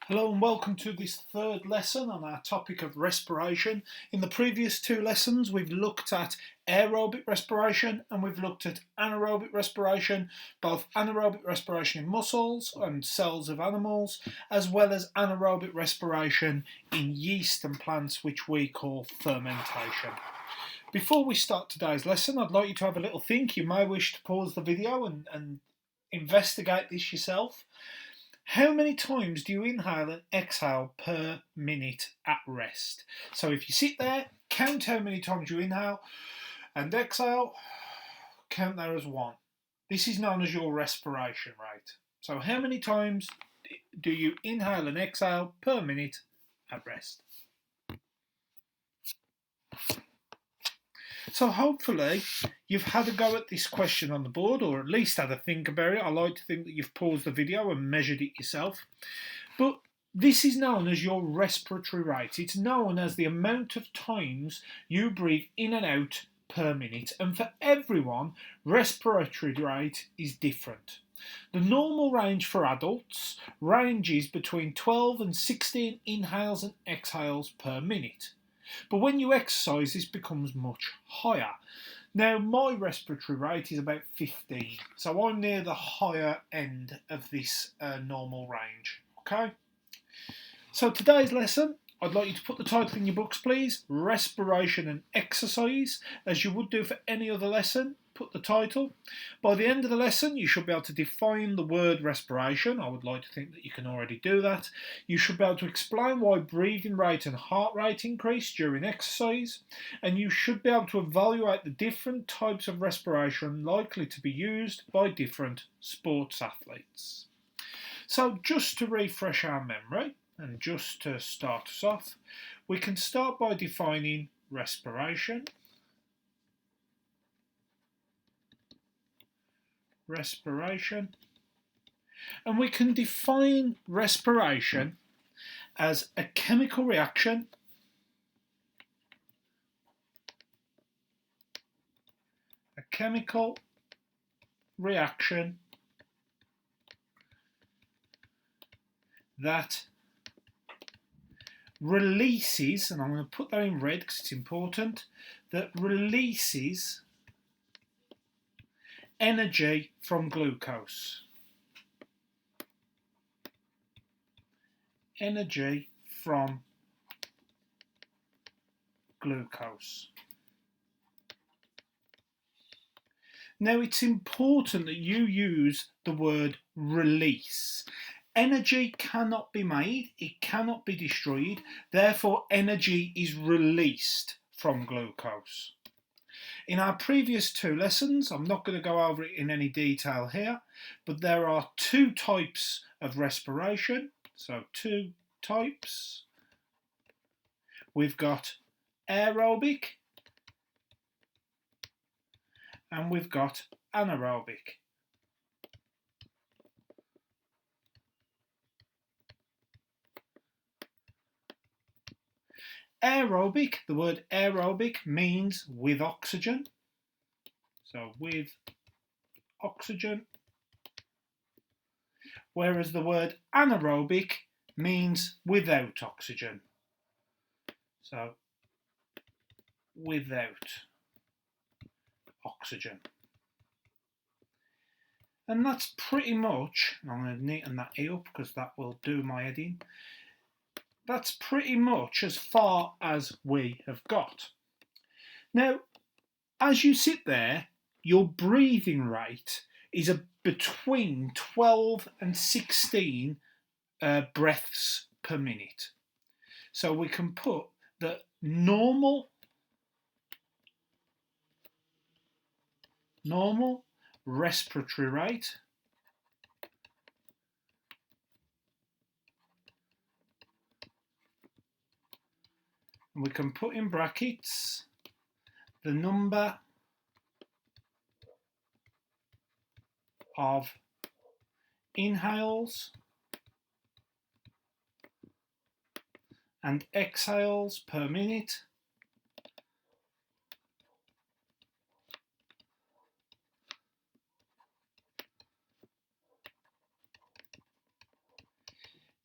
Hello and welcome to this third lesson on our topic of respiration. In the previous two lessons we've looked at aerobic respiration and we've looked at anaerobic respiration, both anaerobic respiration in muscles and cells of animals, as well as anaerobic respiration in yeast and plants, which we call fermentation. Before we start today's lesson, I'd like you to have a little think. You may wish to pause the video and investigate this yourself. How many times do you inhale and exhale per minute at rest? So if you sit there, count how many times you inhale and exhale, count there as one. This is known as your respiration rate. So how many times do you inhale and exhale per minute at rest? So hopefully you've had a go at this question on the board, or at least had a think about it. I like to think that you've paused the video and measured it yourself. But this is known as your respiratory rate. It's known as the amount of times you breathe in and out per minute. And for everyone, respiratory rate is different. The normal range for adults ranges between 12 and 16 inhales and exhales per minute. But when you exercise, this becomes much higher. Now, my respiratory rate is about 15, so I'm near the higher end of this normal range. Okay? So today's lesson, I'd like you to put the title in your books, please. Respiration and exercise, as you would do for any other lesson. Put the title. By the end of the lesson, you should be able to define the word respiration. I would like to think that you can already do that. You should be able to explain why breathing rate and heart rate increase during exercise. And you should be able to evaluate the different types of respiration likely to be used by different sports athletes. So just to refresh our memory, and just to start us off, we can start by defining respiration. And we can define respiration as a chemical reaction that releases, and I'm going to put that in red because it's important, that releases energy from glucose. Energy from glucose. Now it's important that you use the word release. Energy cannot be made, it cannot be destroyed, therefore energy is released from glucose. In our previous two lessons, I'm not going to go over it in any detail here, but there are two types of respiration. So two types. We've got aerobic and we've got anaerobic. Aerobic, the word aerobic means with oxygen. So with oxygen. Whereas the word anaerobic means without oxygen. So without oxygen. And that's pretty much, I'm going to neaten that E up because that will do my heading. That's pretty much as far as we have got. Now, as you sit there, your breathing rate is between 12 and 16 breaths per minute. So we can put the normal respiratory rate and we can put in brackets the number of inhales and exhales per minute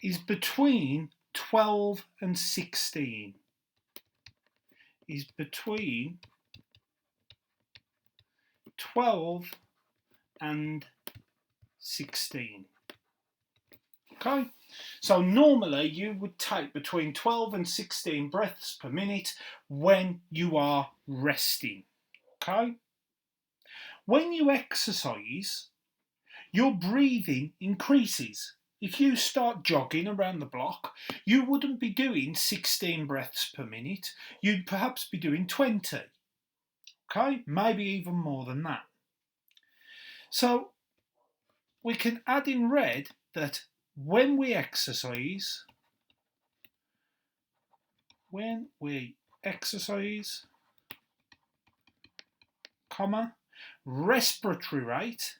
is between 12 and 16. Is between 12 and 16. Okay, so normally you would take between 12 and 16 breaths per minute when you are resting. Okay, when you exercise, your breathing increases. If you start jogging around the block, you wouldn't be doing 16 breaths per minute, you'd perhaps be doing 20. Okay, maybe even more than that. So we can add in red that when we exercise, comma, respiratory rate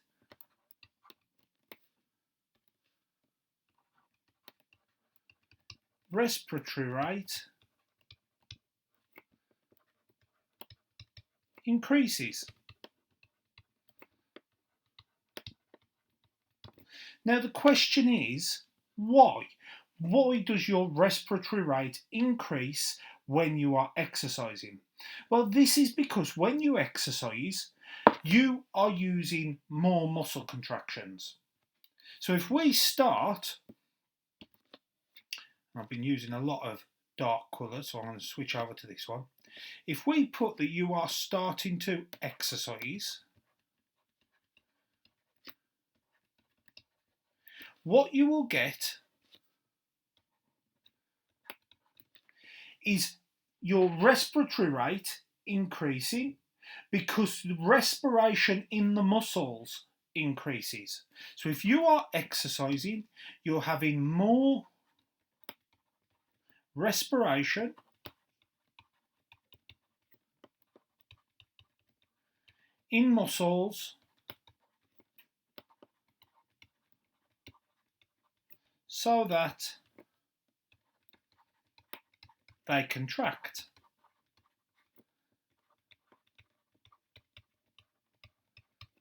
increases. Now the question is, why? Why does your respiratory rate increase when you are exercising? Well, this is because when you exercise, you are using more muscle contractions. So if we start, I've been using a lot of dark colours, so I'm going to switch over to this one. If we put that you are starting to exercise, what you will get is your respiratory rate increasing because the respiration in the muscles increases. So if you are exercising, you're having more respiration in muscles so that they contract.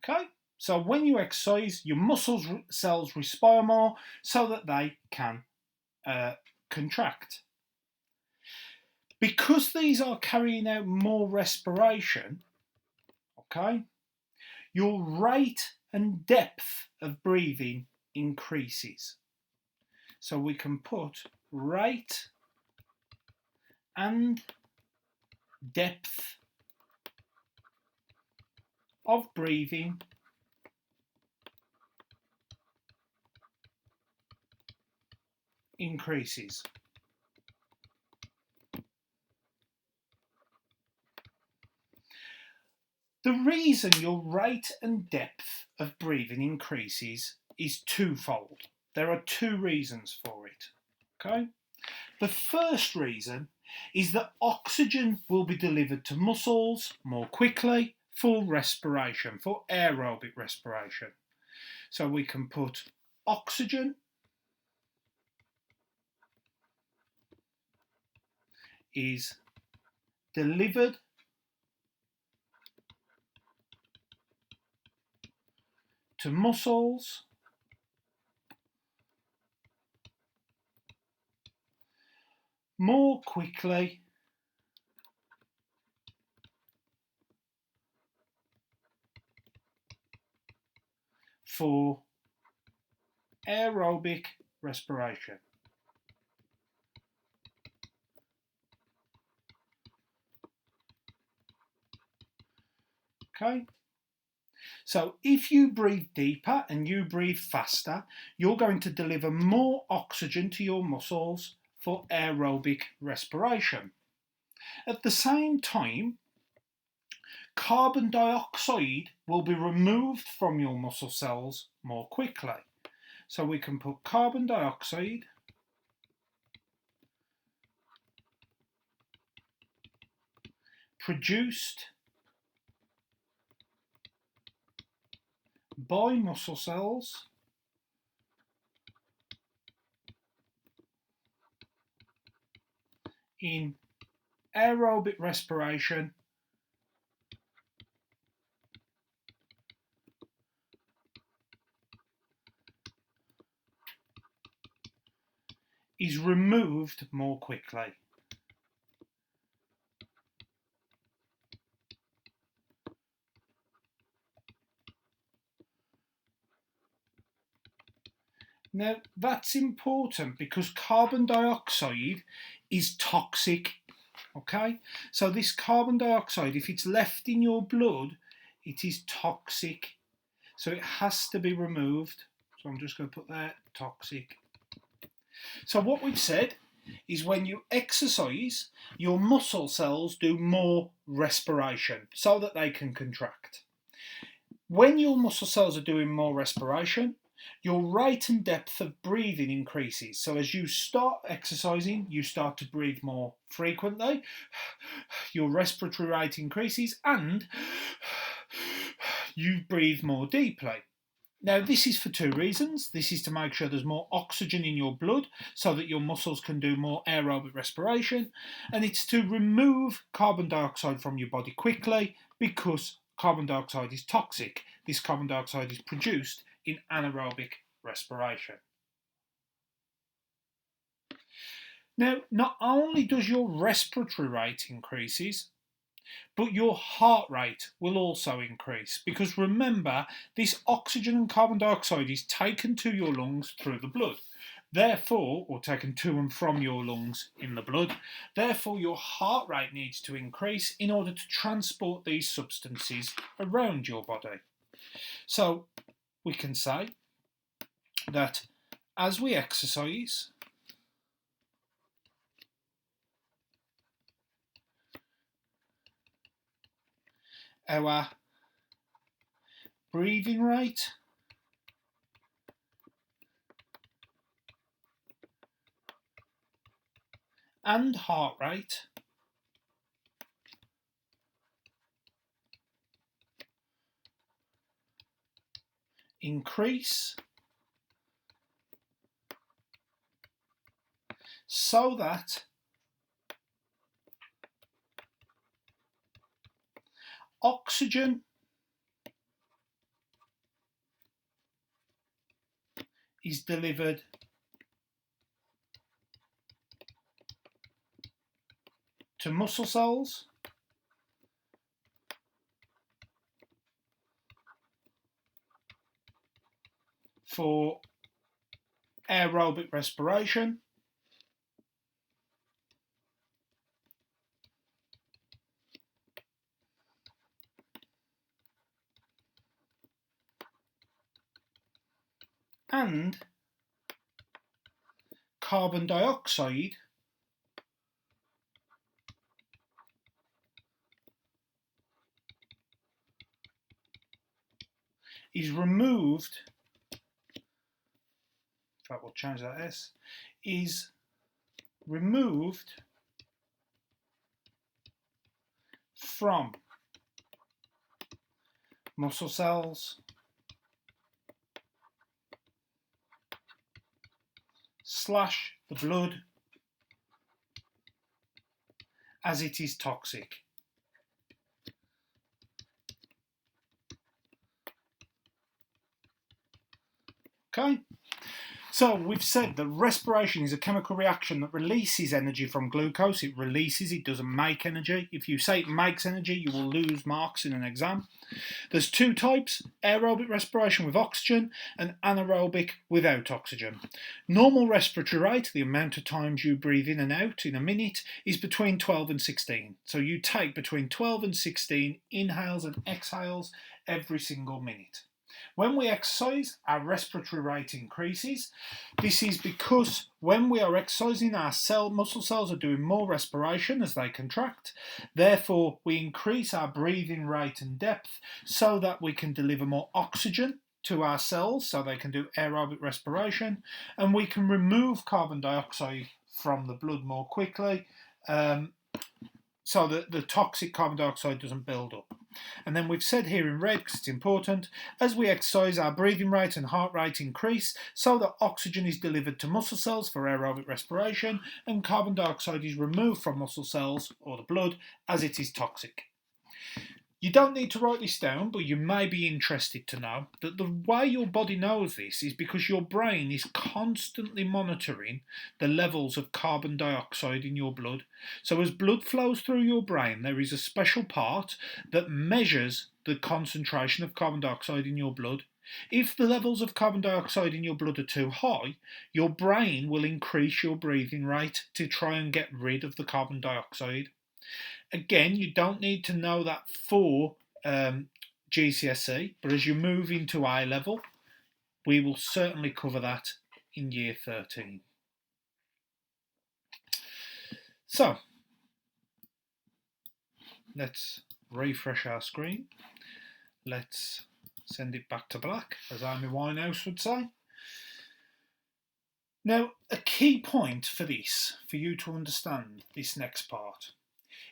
Okay, so when you exercise, your muscle cells respire more so that they can contract. Because these are carrying out more respiration, okay, your rate and depth of breathing increases. So we can put rate and depth of breathing increases. The reason your rate and depth of breathing increases is twofold. There are two reasons for it. Okay? The first reason is that oxygen will be delivered to muscles more quickly for respiration, for aerobic respiration. So we can put oxygen is delivered to muscles more quickly for aerobic respiration. Okay? So if you breathe deeper and you breathe faster, you're going to deliver more oxygen to your muscles for aerobic respiration. At the same time, carbon dioxide will be removed from your muscle cells more quickly. So we can put carbon dioxide produced by muscle cells in aerobic respiration is removed more quickly. Now, that's important because carbon dioxide is toxic, okay? So this carbon dioxide, if it's left in your blood, it is toxic. So it has to be removed. So I'm just going to put there, toxic. So what we've said is when you exercise, your muscle cells do more respiration so that they can contract. When your muscle cells are doing more respiration, your rate and depth of breathing increases. So as you start exercising, you start to breathe more frequently, your respiratory rate increases, and you breathe more deeply. Now, this is for two reasons. This is to make sure there's more oxygen in your blood so that your muscles can do more aerobic respiration, and it's to remove carbon dioxide from your body quickly because carbon dioxide is toxic. This carbon dioxide is produced in anaerobic respiration. Now, not only does your respiratory rate increases, but your heart rate will also increase because remember, this oxygen and carbon dioxide is taken to your lungs through the blood. Therefore, or taken to and from your lungs in the blood, therefore your heart rate needs to increase in order to transport these substances around your body. So we can say that as we exercise, our breathing rate and heart rate increase so that oxygen is delivered to muscle cells for aerobic respiration and carbon dioxide is removed, in fact we'll change that S, is removed from muscle cells / the blood as it is toxic. Okay, so we've said that respiration is a chemical reaction that releases energy from glucose. It releases, it doesn't make energy. If you say it makes energy, you will lose marks in an exam. There's two types, aerobic respiration with oxygen and anaerobic without oxygen. Normal respiratory rate, the amount of times you breathe in and out in a minute, is between 12 and 16. So you take between 12 and 16 inhales and exhales every single minute. When we exercise, our respiratory rate increases. This is because when we are exercising, our muscle cells are doing more respiration as they contract. Therefore, we increase our breathing rate and depth so that we can deliver more oxygen to our cells so they can do aerobic respiration, and we can remove carbon dioxide from the blood more quickly so that the toxic carbon dioxide doesn't build up. And then we've said here in red, because it's important, as we exercise, our breathing rate and heart rate increase so that oxygen is delivered to muscle cells for aerobic respiration and carbon dioxide is removed from muscle cells or the blood as it is toxic. You don't need to write this down, but you may be interested to know that the way your body knows this is because your brain is constantly monitoring the levels of carbon dioxide in your blood. So as blood flows through your brain, there is a special part that measures the concentration of carbon dioxide in your blood. If the levels of carbon dioxide in your blood are too high, your brain will increase your breathing rate to try and get rid of the carbon dioxide. Again, you don't need to know that for GCSE, but as you move into A level, we will certainly cover that in year 13. So, let's refresh our screen. Let's send it back to black, as Amy Winehouse would say. Now, a key point for this, for you to understand this next part,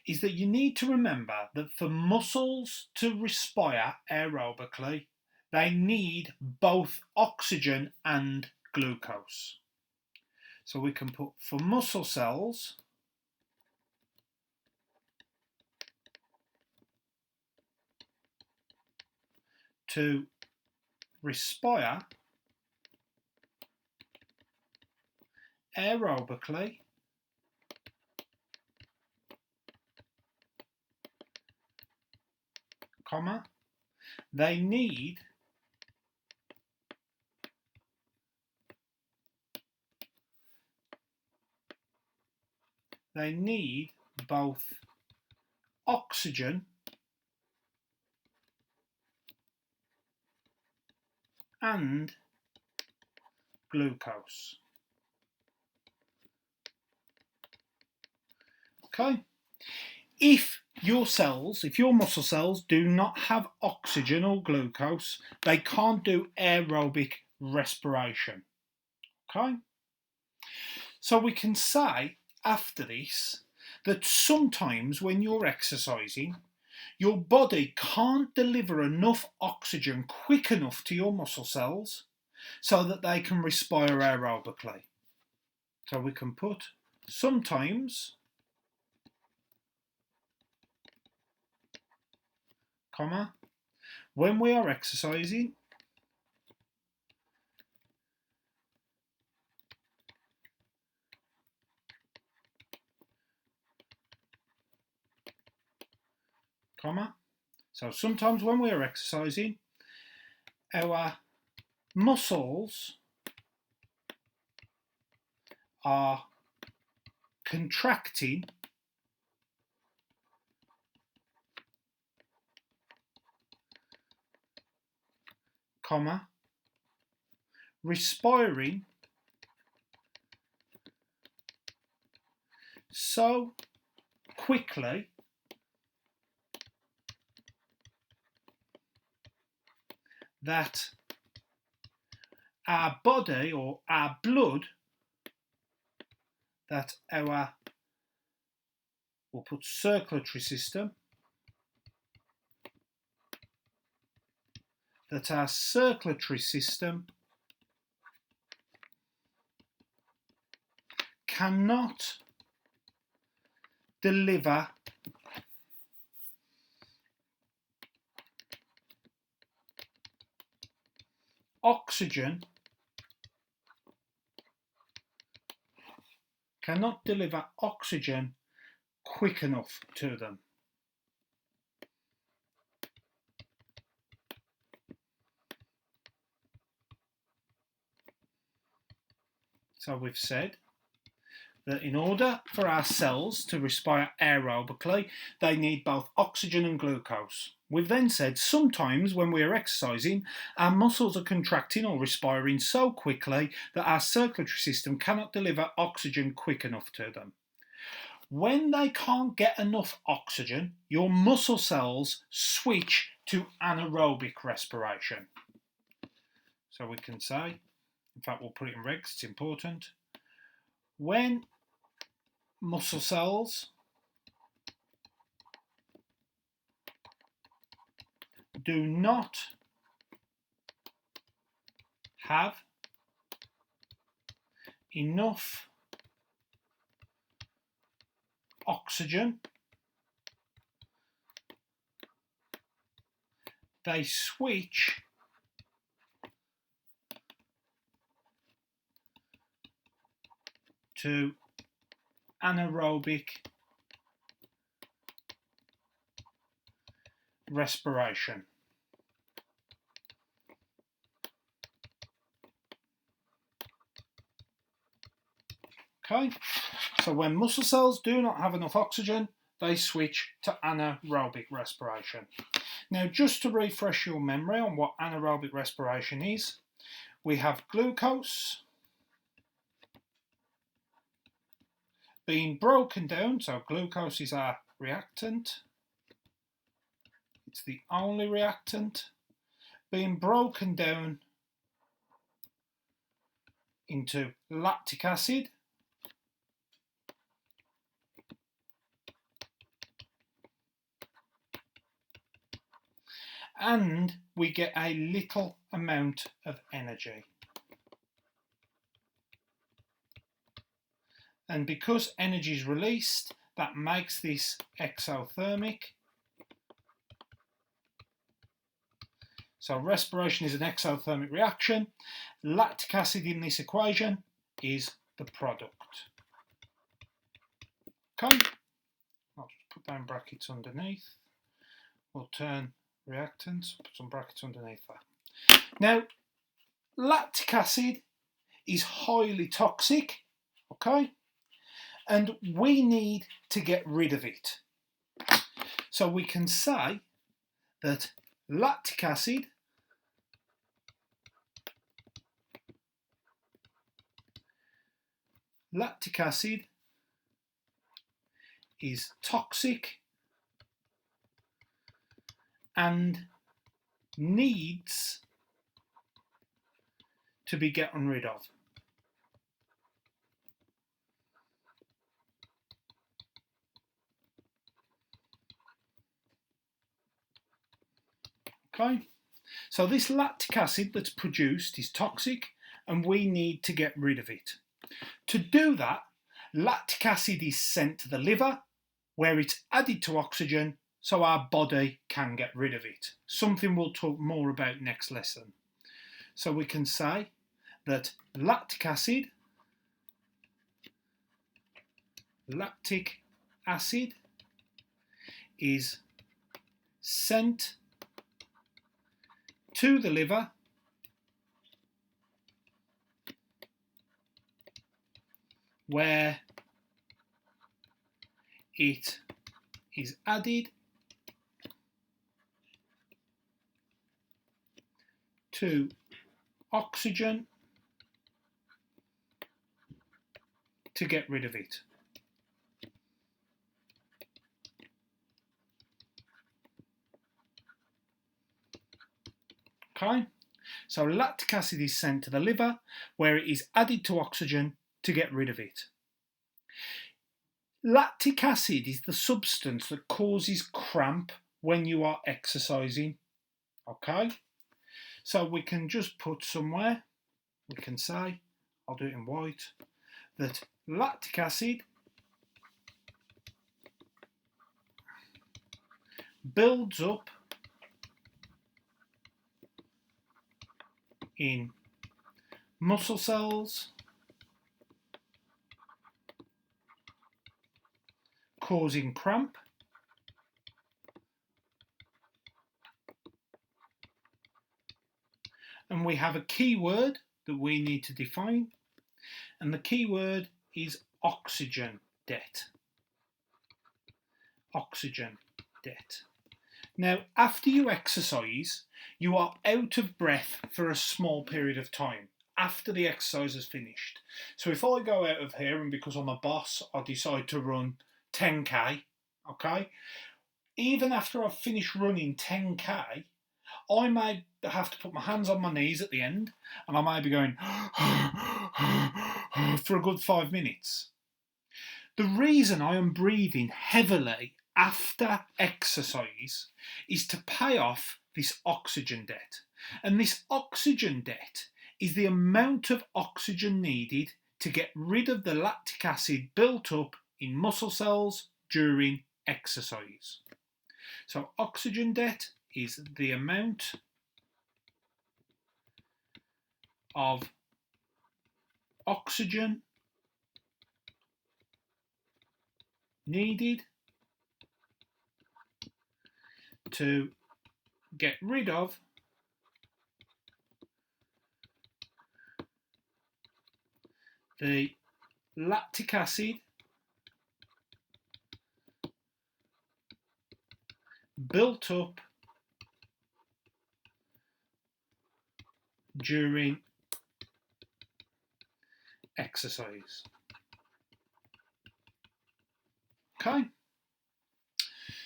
is that you need to remember that for muscles to respire aerobically, they need both oxygen and glucose. So we can put for muscle cells to respire aerobically, they need both oxygen and glucose. Okay? If your muscle cells do not have oxygen or glucose, they can't do aerobic respiration. Okay? So we can say after this that sometimes when you're exercising, your body can't deliver enough oxygen quick enough to your muscle cells so that they can respire aerobically. So we can put sometimes, when we are exercising, so sometimes when we are exercising, our muscles are contracting respiring so quickly that our body or our blood, we'll put circulatory system, that our circulatory system cannot deliver oxygen quick enough to them. So we've said that in order for our cells to respire aerobically, they need both oxygen and glucose. We've then said sometimes when we are exercising, our muscles are contracting or respiring so quickly that our circulatory system cannot deliver oxygen quick enough to them. When they can't get enough oxygen, your muscle cells switch to anaerobic respiration. So we can say, in fact we'll put it in regs, it's important, when muscle cells do not have enough oxygen they switch to anaerobic respiration. Okay, so when muscle cells do not have enough oxygen, they switch to anaerobic respiration. Now, just to refresh your memory on what anaerobic respiration is, we have glucose being broken down, so glucose is our reactant, it's the only reactant, being broken down into lactic acid, and we get a little amount of energy. And because energy is released, that makes this exothermic. So respiration is an exothermic reaction. Lactic acid in this equation is the product. Okay, I'll just put down brackets underneath. We'll turn reactants, put some brackets underneath that. Now, lactic acid is highly toxic, okay? And we need to get rid of it. So we can say that lactic acid is toxic and needs to be gotten rid of. Okay, so this lactic acid that's produced is toxic and we need to get rid of it. To do that, lactic acid is sent to the liver where it's added to oxygen so our body can get rid of it. Something we'll talk more about next lesson. So we can say that lactic acid is sent to the liver where it is added to oxygen to get rid of it. Okay, so lactic acid is sent to the liver where it is added to oxygen to get rid of it. Lactic acid is the substance that causes cramp when you are exercising. Okay, so we can just put somewhere, we can say, I'll do it in white, that lactic acid builds up in muscle cells, causing cramp, and we have a key word that we need to define, and the key word is oxygen debt. Oxygen debt. Now, after you exercise, you are out of breath for a small period of time after the exercise is finished. So if I go out of here and because I'm a boss, I decide to run 10k, okay? Even after I've finished running 10k, I may have to put my hands on my knees at the end and I may be going for a good 5 minutes. The reason I am breathing heavily after exercise is to pay off this oxygen debt. And this oxygen debt is the amount of oxygen needed to get rid of the lactic acid built up in muscle cells during exercise. So oxygen debt is the amount of oxygen needed to get rid of the lactic acid built up during exercise. Okay,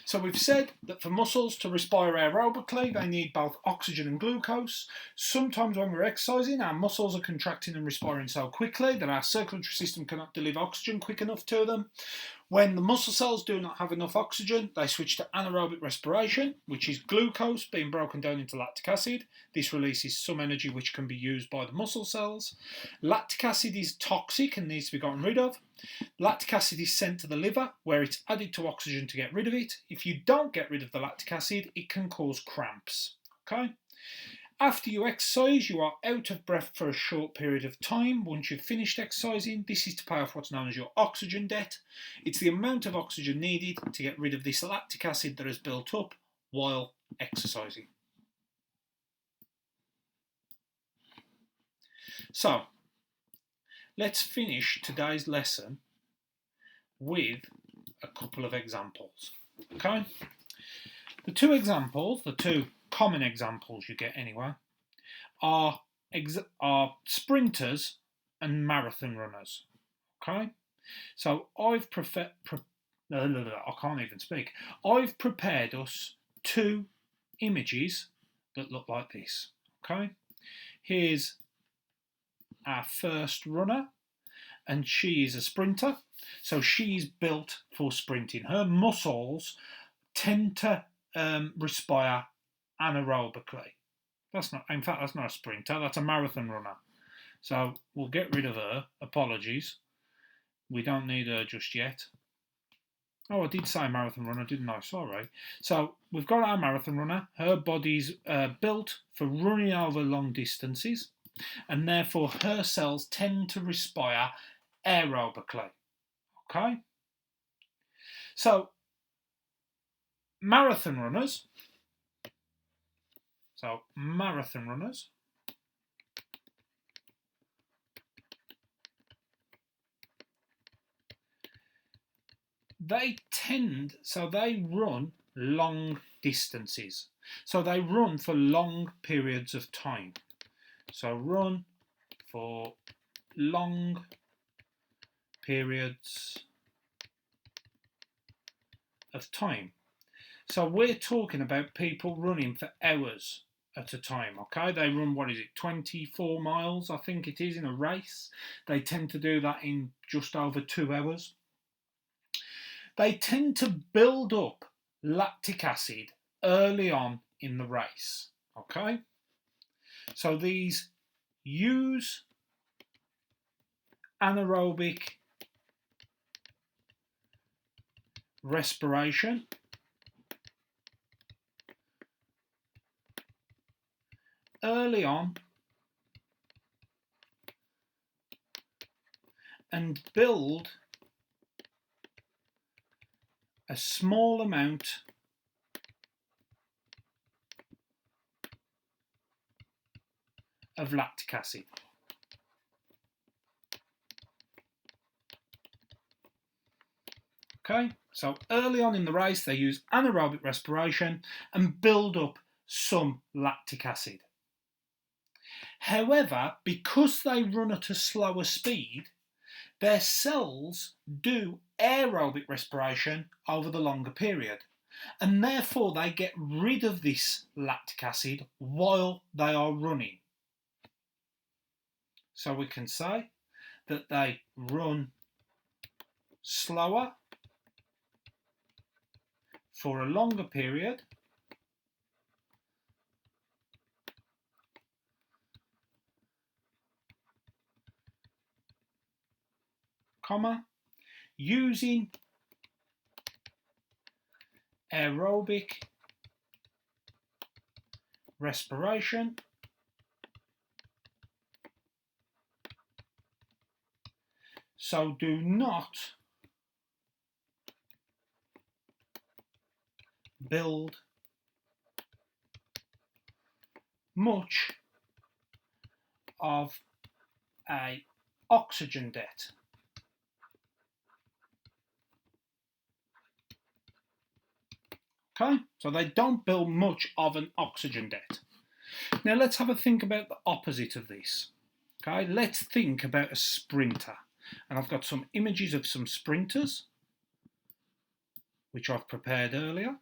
so we've said that for muscles to respire aerobically, they need both oxygen and glucose. Sometimes when we're exercising, our muscles are contracting and respiring so quickly that our circulatory system cannot deliver oxygen quick enough to them. When the muscle cells do not have enough oxygen, they switch to anaerobic respiration, which is glucose being broken down into lactic acid. This releases some energy which can be used by the muscle cells. Lactic acid is toxic and needs to be gotten rid of. Lactic acid is sent to the liver, where it's added to oxygen to get rid of it. If you don't get rid of the lactic acid, it can cause cramps. Okay? After you exercise, you are out of breath for a short period of time. Once you've finished exercising, this is to pay off what's known as your oxygen debt. It's the amount of oxygen needed to get rid of this lactic acid that has built up while exercising. So, let's finish today's lesson with a couple of examples. Okay? The two examples, the two common examples you get anyway, are sprinters and marathon runners. Okay, so I can't even speak. I've prepared us two images that look like this. Okay, here's our first runner, and she is a sprinter, so she's built for sprinting. Her muscles tend to respire anaerobically. That's not a sprinter, that's a marathon runner. So we'll get rid of her. Apologies. We don't need her just yet. Oh, I did say marathon runner, didn't I? Sorry. So we've got our marathon runner. Her body's built for running over long distances, and therefore her cells tend to respire aerobically. Okay? So marathon runners. They run long distances. So they run for long periods of time. So run for long periods of time. So we're talking about people running for hours at a time, okay? They run, 24 miles, I think it is, in a race. They tend to do that in just over 2 hours. They tend to build up lactic acid early on in the race, okay? So these use anaerobic respiration early on and build a small amount of lactic acid. Okay, so early on in the race they use anaerobic respiration and build up some lactic acid. However, because they run at a slower speed, their cells do aerobic respiration over the longer period, and therefore they get rid of this lactic acid while they are running. So we can say that they run slower for a longer period, comma, using aerobic respiration. So do not build much of a oxygen debt. Okay, so they don't build much of an oxygen debt. Now let's have a think about the opposite of this. Okay, let's think about a sprinter. And I've got some images of some sprinters, which I've prepared earlier.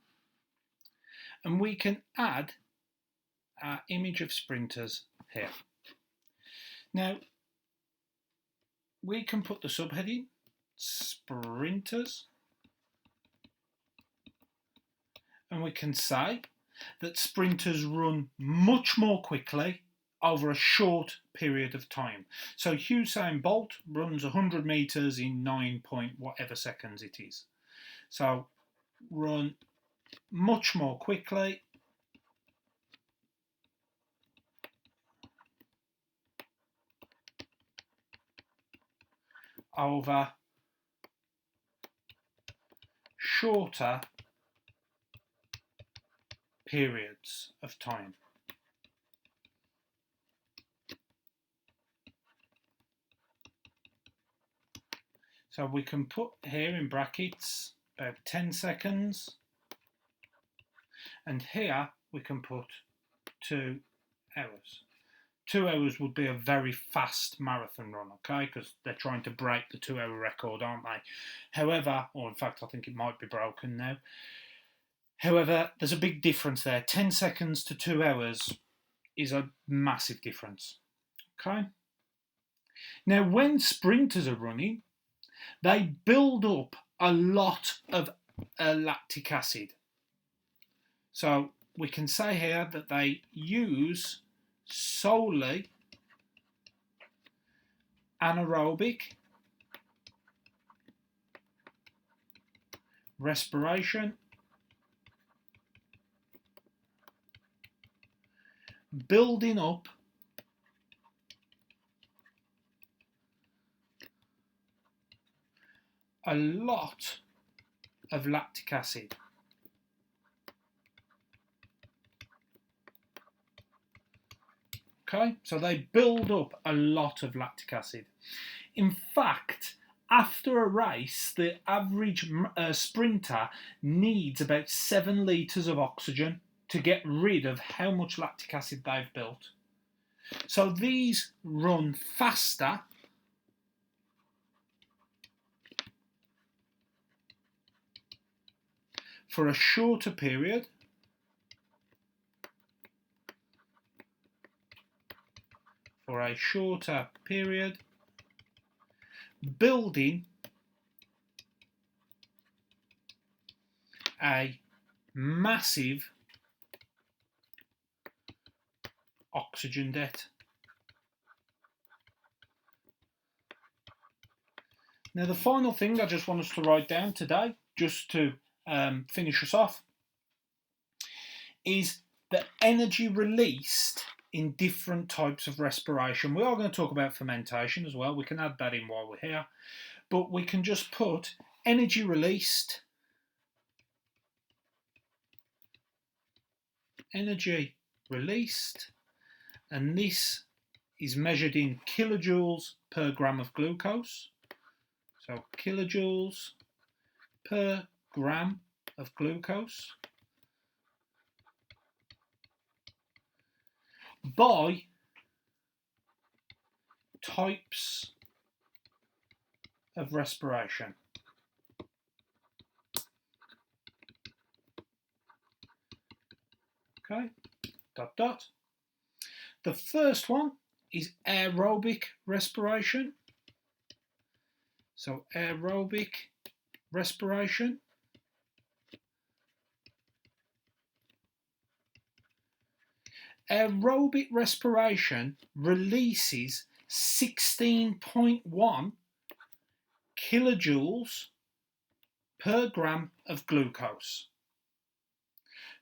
And we can add our image of sprinters here. Now, we can put the subheading, sprinters, and we can say that sprinters run much more quickly over a short period of time. So Usain Bolt runs 100 meters in 9 point whatever seconds it is. So run much more quickly over shorter periods of time. So we can put here in brackets about 10 seconds, and here we can put 2 hours. 2 hours would be a very fast marathon run, okay, because they're trying to break the 2-hour record, aren't they? However, or in fact I think it might be broken now. However, there's a big difference there. 10 seconds to 2 hours is a massive difference, okay? Now, when sprinters are running, they build up a lot of lactic acid. So we can say here that they use solely anaerobic respiration, building up a lot of lactic acid. Okay, so they build up a lot of lactic acid. In fact, after a race, the average sprinter needs about 7 litres of oxygen to get rid of how much lactic acid they've built. So these run faster for a shorter period building a massive oxygen debt. Now the final thing I just want us to write down today, just to finish us off, is the energy released in different types of respiration. We are going to talk about fermentation as well. We can add that in while we're here, but we can just put energy released, and this is measured in kilojoules per gram of glucose. So kilojoules per gram of glucose by types of respiration. Okay, dot dot. The first one is aerobic respiration. So aerobic respiration. Aerobic respiration releases 16.1 kilojoules per gram of glucose.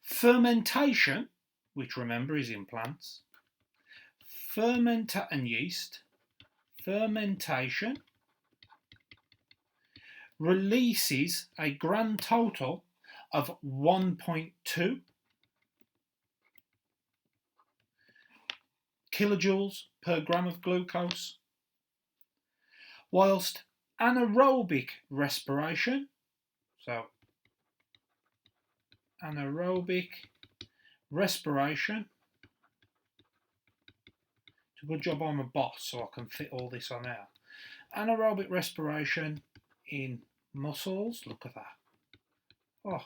Fermentation which remember is in plants, and yeast, fermentation, releases a grand total of 1.2 kilojoules per gram of glucose, whilst anaerobic respiration, so anaerobic respiration, it's a good job I'm a boss so I can fit all this on air. Anaerobic respiration in muscles, look at that. Oh.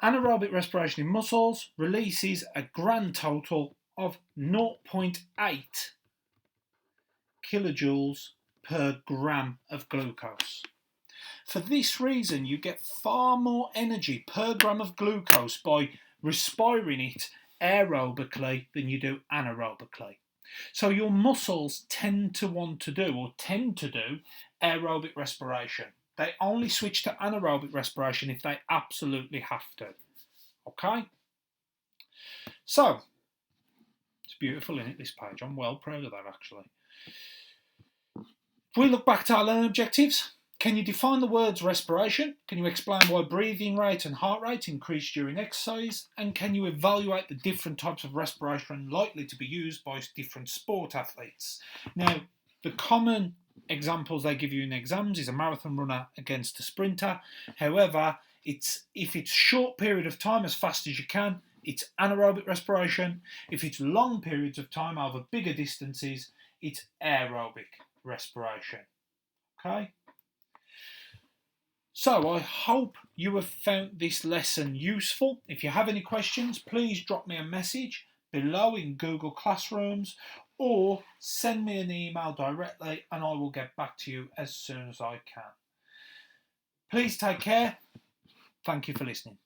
Anaerobic respiration in muscles releases a grand total of 0.8 kilojoules per gram of glucose. For this reason, you get far more energy per gram of glucose by respiring it aerobically than you do anaerobically. So your muscles tend to do aerobic respiration. They only switch to anaerobic respiration if they absolutely have to. Okay? So, it's beautiful, isn't it, this page? I'm well proud of that, actually. If we look back to our learning objectives, can you define the words respiration? Can you explain why breathing rate and heart rate increase during exercise? And can you evaluate the different types of respiration likely to be used by different sport athletes? Now, the common examples they give you in exams is a marathon runner against a sprinter. However, if it's short period of time, as fast as you can, it's anaerobic respiration. If it's long periods of time over bigger distances, it's aerobic respiration. Okay? So I hope you have found this lesson useful. If you have any questions, please drop me a message below in Google Classrooms or send me an email directly and I will get back to you as soon as I can. Please take care. Thank you for listening.